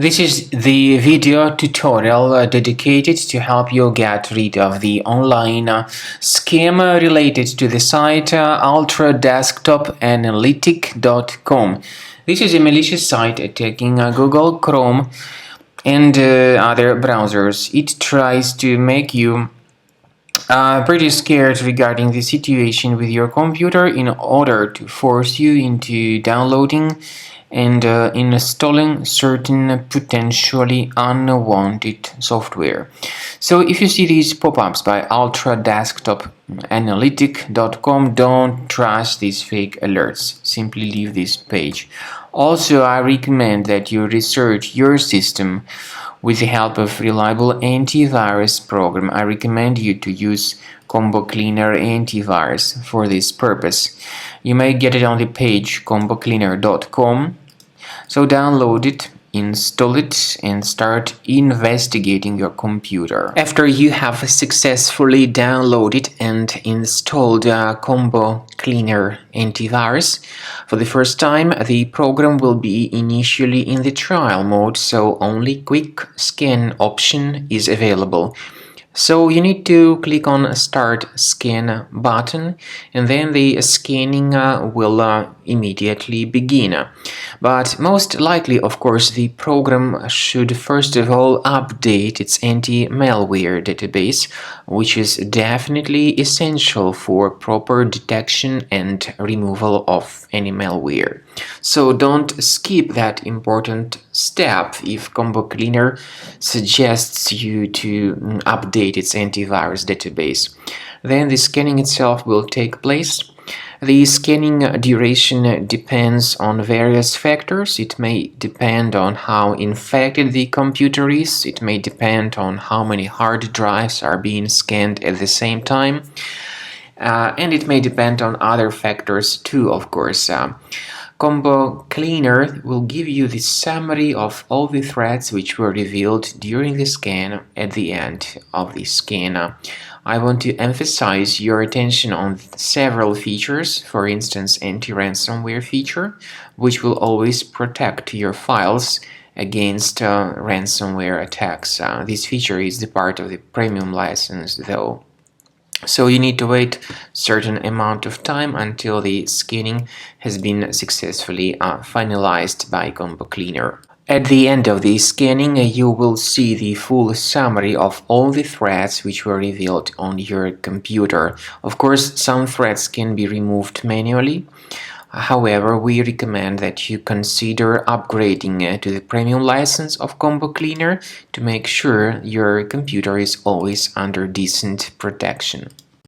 This is the video tutorial dedicated to help you get rid of the online scam related to the site ultradesktopanalytic.com. This is a malicious site attacking Google Chrome and other browsers. It tries to make you pretty scared regarding the situation with your computer in order to force you into downloading and installing certain potentially unwanted software. So if you see these pop-ups by ultradesktopanalytic.com, don't trust these fake alerts. Simply leave this page. Also, I recommend that you research your system with the help of reliable antivirus program. I recommend you to use Combo Cleaner antivirus for this purpose. You may get it on the page combocleaner.com. So download it, install it, and start investigating your computer. After you have successfully downloaded and installed Combo Cleaner antivirus for the first time, the program will be initially in the trial mode, so only quick scan option is available. So you need to click on Start Scan button, and then the scanning will immediately begin. But most likely, of course, the program should first of all update its anti-malware database, which is definitely essential for proper detection and removal of any malware. So don't skip that important step if Combo Cleaner suggests you to update its antivirus database. Then the scanning itself will take place. The scanning duration depends on various factors. It may depend on how infected the computer is. It may depend on how many hard drives are being scanned at the same time. And it may depend on other factors too, of course. Combo Cleaner will give you the summary of all the threats which were revealed during the scan at the end of the scan. I want to emphasize your attention on several features, for instance, anti-ransomware feature, which will always protect your files against ransomware attacks. This feature is the part of the premium license, though. So you need to wait a certain amount of time until the scanning has been successfully finalized by Combo Cleaner. At the end of the scanning, you will see the full summary of all the threats which were revealed on your computer. Of course, some threats can be removed manually. However, we recommend that you consider upgrading to the premium license of Combo Cleaner to make sure your computer is always under decent protection.